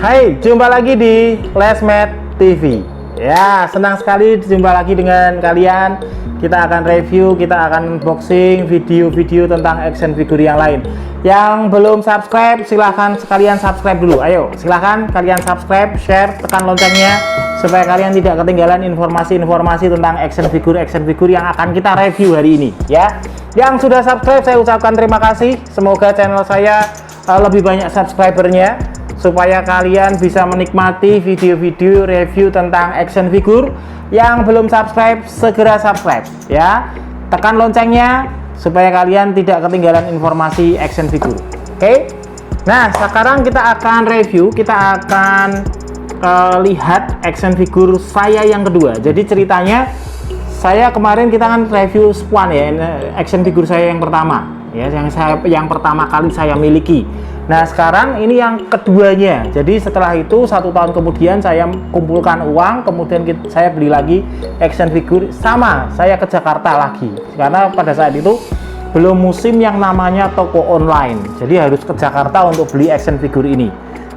Hai, jumpa lagi di Lesmed TV. Ya, senang sekali jumpa lagi dengan kalian. Kita akan review, kita akan unboxing video-video tentang action figure yang lain. Yang belum subscribe, silahkan sekalian subscribe dulu. Ayo, silahkan kalian subscribe, share, tekan loncengnya supaya kalian tidak ketinggalan informasi-informasi tentang action figure yang akan kita review hari ini. Ya, yang sudah subscribe saya ucapkan terima kasih. Semoga channel saya lebih banyak subscribernya, supaya kalian bisa menikmati video-video review tentang action figure. Yang belum subscribe, segera subscribe ya, tekan loncengnya supaya kalian tidak ketinggalan informasi action figure. Oke, nah sekarang kita akan review, kita akan lihat action figure saya yang kedua. Jadi ceritanya, saya kemarin kita kan review Spawn ya, action figure saya yang pertama ya, yang pertama kali saya miliki. Nah sekarang ini yang keduanya. Jadi setelah itu 1 tahun kemudian saya kumpulkan uang, kemudian saya beli lagi action figure sama. Saya ke Jakarta lagi karena pada saat itu belum musim yang namanya toko online. Jadi harus ke Jakarta untuk beli action figure ini.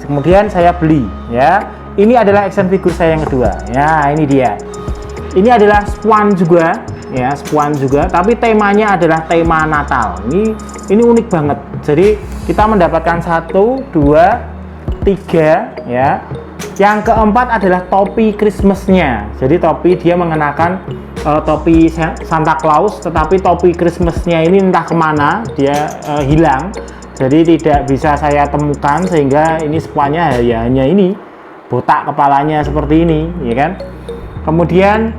Kemudian saya beli ya. Ini adalah action figure saya yang kedua. Ya, ini dia. Ini adalah Spawn juga ya, Spawn juga, tapi temanya adalah tema Natal. Ini unik banget. Jadi kita mendapatkan 1, 2, 3 ya. Yang keempat adalah topi Christmasnya. Jadi topi, dia mengenakan topi Santa Claus, tetapi topi Christmasnya ini entah kemana dia hilang. Jadi tidak bisa saya temukan, sehingga ini Spawnnya ya hanya ini, botak kepalanya seperti ini ya kan. Kemudian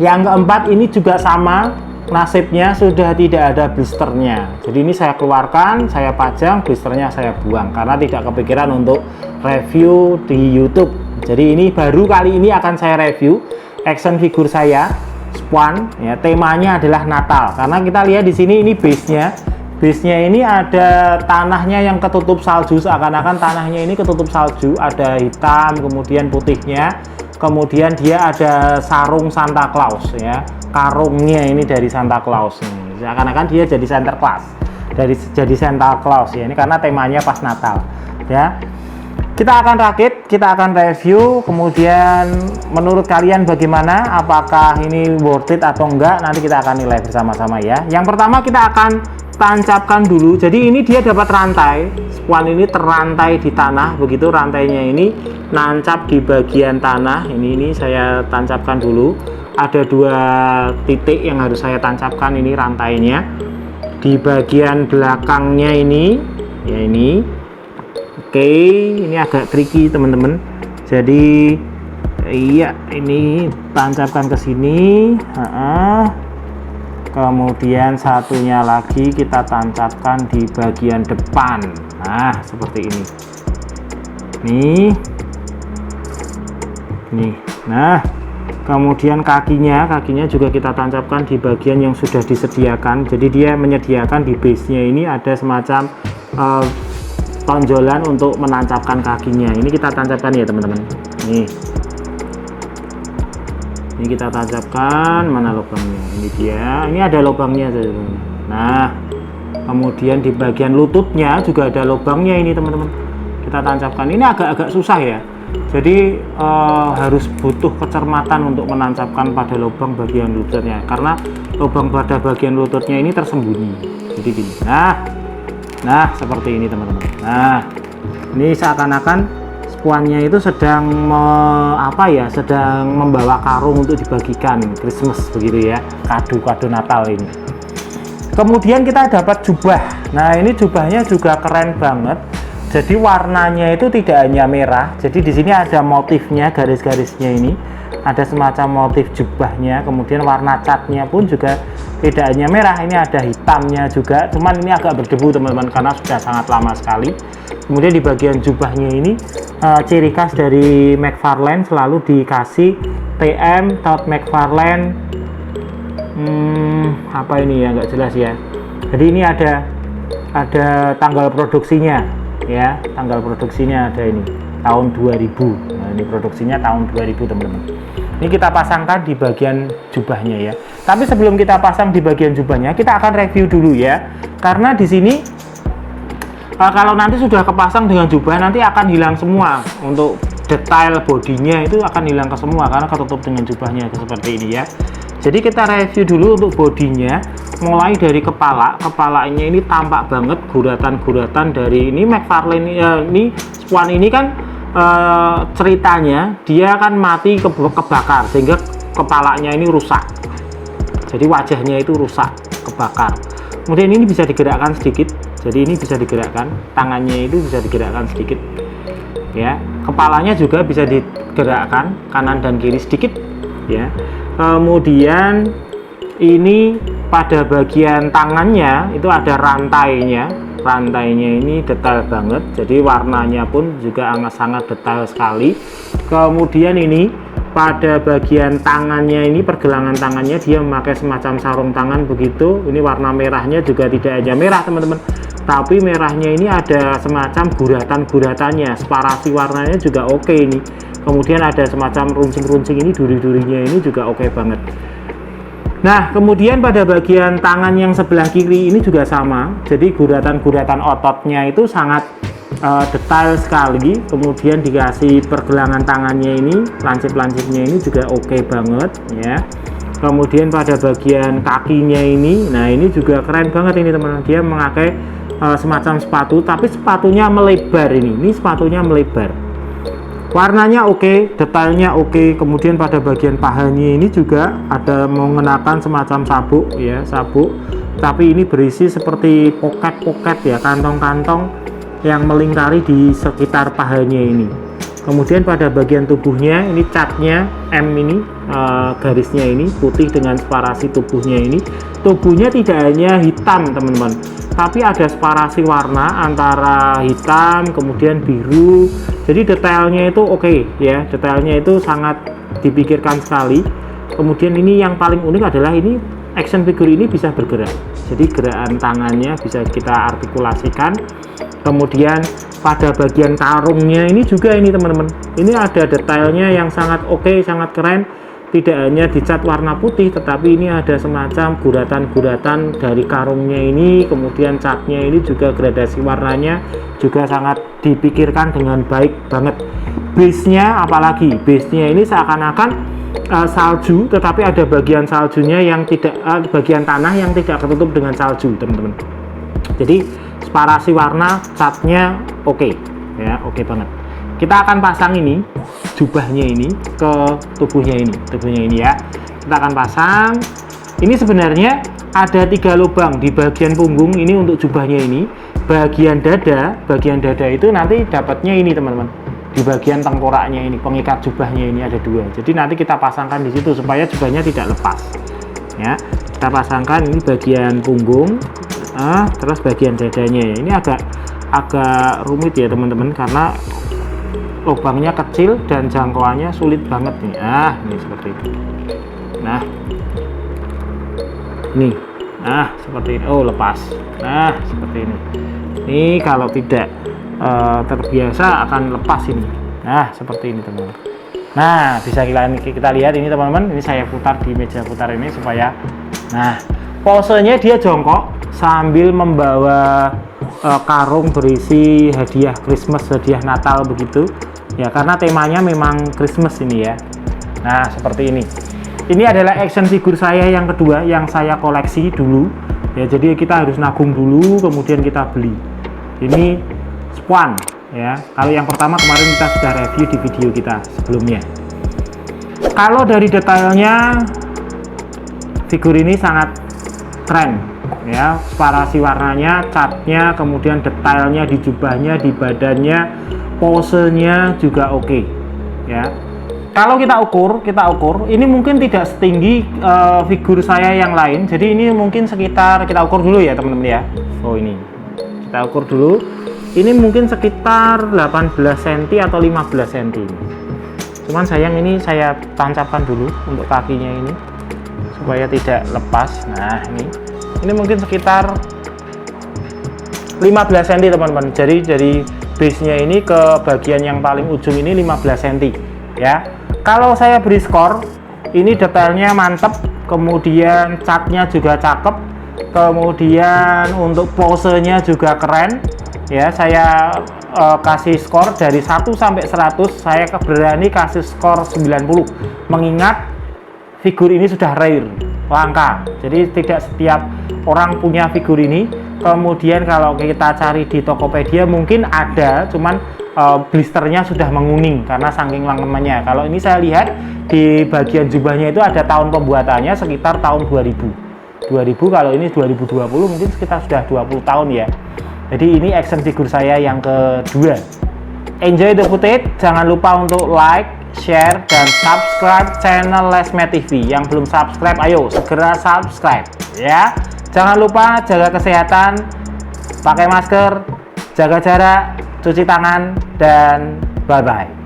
yang keempat ini juga sama nasibnya, sudah tidak ada blisternya. Jadi ini saya keluarkan, saya pajang, blisternya saya buang karena tidak kepikiran untuk review di YouTube. Jadi ini baru kali ini akan saya review action figure saya Spawn ya, temanya adalah Natal. Karena kita lihat di sini ini base-nya ini ada tanahnya yang ketutup salju, seakan-akan tanahnya ini ketutup salju, ada hitam kemudian putihnya. Kemudian dia ada sarung Santa Claus ya, karungnya ini dari Santa Claus ini, seakan-akan dia jadi Santa Claus, jadi Santa Claus ya, ini karena temanya pas Natal ya. Kita akan rakit, kita akan review, kemudian menurut kalian bagaimana, apakah ini worth it atau enggak, nanti kita akan nilai bersama-sama ya. Yang pertama kita akan tancapkan dulu. Jadi ini dia dapat rantai, Spawn ini terrantai di tanah begitu, rantainya ini nancap di bagian tanah. Ini saya tancapkan dulu. Ada 2 titik yang harus saya tancapkan, ini rantainya di bagian belakangnya ini ya, ini oke. Ini agak tricky teman-teman, jadi iya, ini tancapkan ke sini. Kemudian satunya lagi kita tancapkan di bagian depan. Nah seperti ini nih. Nah kemudian kakinya juga kita tancapkan di bagian yang sudah disediakan. Jadi dia menyediakan di base nya ini ada semacam tonjolan untuk menancapkan kakinya. Ini kita tancapkan ya teman-teman. Ini kita tancapkan, mana lubangnya? Ini dia, ini ada lubangnya. Nah kemudian di bagian lututnya juga ada lubangnya ini teman-teman, kita tancapkan. Ini agak-agak susah ya, jadi harus butuh kecermatan untuk menancapkan pada lubang bagian lututnya, karena lubang pada bagian lututnya ini tersembunyi. Jadi gini, nah seperti ini teman-teman. Nah ini seakan-akan Spawnnya itu sedang sedang membawa karung untuk dibagikan Christmas begitu ya, kado-kado Natal ini. Kemudian kita dapat jubah. Nah ini jubahnya juga keren banget. Jadi warnanya itu tidak hanya merah, jadi di sini ada motifnya, garis-garisnya ini ada semacam motif jubahnya. Kemudian warna catnya pun juga tidak hanya merah, ini ada hitamnya juga, cuman ini agak berdebu teman-teman karena sudah sangat lama sekali. Kemudian di bagian jubahnya ini ciri khas dari McFarlane, selalu dikasih TM Todd McFarlane apa ini ya, nggak jelas ya. Jadi ini ada tanggal produksinya ya, tanggal produksinya ada ini tahun 2000. Nah, ini produksinya tahun 2000 teman-teman. Ini kita pasangkan di bagian jubahnya ya. Tapi sebelum kita pasang di bagian jubahnya, kita akan review dulu ya, karena di sini kalau nanti sudah kepasang dengan jubah nanti akan hilang semua. Untuk detail bodinya itu akan hilang ke semua karena ketutup dengan jubahnya seperti ini ya. Jadi kita review dulu untuk bodinya, mulai dari kepalanya ini tampak banget guratan-guratan dari ini McFarlane ini Swan ini kan ceritanya dia kan mati kebakar sehingga kepalanya ini rusak. Jadi wajahnya itu rusak, kebakar. Kemudian ini bisa digerakkan sedikit. Jadi ini bisa digerakkan, tangannya itu bisa digerakkan sedikit. Ya, kepalanya juga bisa digerakkan kanan dan kiri sedikit ya. Kemudian ini pada bagian tangannya itu ada rantainya ini detail banget, jadi warnanya pun juga sangat detail sekali. Kemudian ini pada bagian tangannya ini, pergelangan tangannya dia memakai semacam sarung tangan begitu. Ini warna merahnya juga tidak hanya merah teman-teman, tapi merahnya ini ada semacam guratan-guratannya, separasi warnanya juga oke ini. Kemudian ada semacam runcing-runcing ini, duri-durinya ini juga oke banget. Nah, kemudian pada bagian tangan yang sebelah kiri ini juga sama. Jadi guratan-guratan ototnya itu sangat detail sekali. Kemudian dikasih pergelangan tangannya ini, lancip-lancipnya ini juga oke banget ya. Kemudian pada bagian kakinya ini, nah ini juga keren banget ini teman-teman. Dia memakai semacam sepatu, tapi sepatunya melebar ini sepatunya melebar. Warnanya oke, detailnya oke. Kemudian pada bagian pahanya ini juga ada mengenakan semacam sabuk ya, sabuk. Tapi ini berisi seperti poket-poket ya, kantong-kantong yang melingkari di sekitar pahanya ini. Kemudian pada bagian tubuhnya ini catnya M ini, garisnya ini putih dengan separasi tubuhnya ini. Tubuhnya tidak hanya hitam teman-teman, tapi ada separasi warna antara hitam kemudian biru. Jadi detailnya itu oke ya, detailnya itu sangat dipikirkan sekali. Kemudian ini yang paling unik adalah ini action figure ini bisa bergerak. Jadi gerakan tangannya bisa kita artikulasikan. Kemudian pada bagian karungnya ini juga ini teman-teman, ini ada detailnya yang sangat oke, sangat keren. Tidak hanya dicat warna putih, tetapi ini ada semacam guratan-guratan dari karungnya ini. Kemudian catnya ini juga gradasi warnanya juga sangat dipikirkan dengan baik banget. Base-nya apalagi, base-nya ini seakan-akan salju, tetapi ada bagian saljunya yang tidak, bagian tanah yang tidak tertutup dengan salju teman-teman. Jadi separasi warna, catnya oke ya, oke banget. Kita akan pasang ini jubahnya ini ke tubuhnya ini ya. Kita akan pasang. Ini sebenarnya ada 3 lubang di bagian punggung ini untuk jubahnya ini. Bagian dada itu nanti dapatnya ini teman-teman, di bagian tengkoraknya ini, pengikat jubahnya ini ada 2. Jadi nanti kita pasangkan di situ supaya jubahnya tidak lepas ya. Kita pasangkan ini bagian punggung, terus bagian dadanya ya. Ini agak rumit ya teman-teman karena lubangnya kecil dan jangkauannya sulit banget nih. Ini seperti itu. Ini seperti ini. Oh, lepas. Seperti ini. Ini kalau tidak terbiasa akan lepas ini. Seperti ini teman-teman. Bisa kita lihat ini teman-teman. Ini saya putar di meja putar ini supaya. Posenya dia jongkok sambil membawa karung berisi hadiah Christmas, hadiah Natal begitu ya, karena temanya memang Christmas ini ya. Seperti ini. Ini adalah action figure saya yang kedua yang saya koleksi dulu ya. Jadi kita harus nabung dulu kemudian kita beli. Ini Swan ya. Kalau yang pertama kemarin kita sudah review di video kita sebelumnya. Kalau dari detailnya figur ini sangat keren ya, separasi warnanya, catnya, kemudian detailnya di jubahnya, di badannya, posenya juga oke ya. Kalau kita ukur ini mungkin tidak setinggi figur saya yang lain. Jadi ini mungkin sekitar, kita ukur dulu ya teman-teman ya. Ini kita ukur dulu, ini mungkin sekitar 18 cm atau 15 cm. Cuman sayang ini saya tancapkan dulu untuk kakinya ini supaya tidak lepas. Ini mungkin sekitar 15 cm teman-teman. Jadi dari base-nya ini ke bagian yang paling ujung ini 15 cm ya. Kalau saya beri skor, ini detailnya mantep, kemudian catnya juga cakep, kemudian untuk posenya juga keren ya. Saya kasih skor dari 1 sampai 100, saya berani kasih skor 90, mengingat figur ini sudah rare, langka. Jadi tidak setiap orang punya figur ini. Kemudian kalau kita cari di Tokopedia mungkin ada, cuman blisternya sudah menguning karena saking langkanya. Kalau ini saya lihat di bagian jubahnya itu ada tahun pembuatannya sekitar tahun 2000, kalau ini 2020 mungkin sekitar sudah 20 tahun ya. Jadi ini action figure saya yang kedua. Enjoy the footage, jangan lupa untuk like, share, dan subscribe channel Lesmed TV. Yang belum subscribe, ayo segera subscribe ya. Jangan lupa jaga kesehatan, pakai masker, jaga jarak, cuci tangan, dan bye-bye.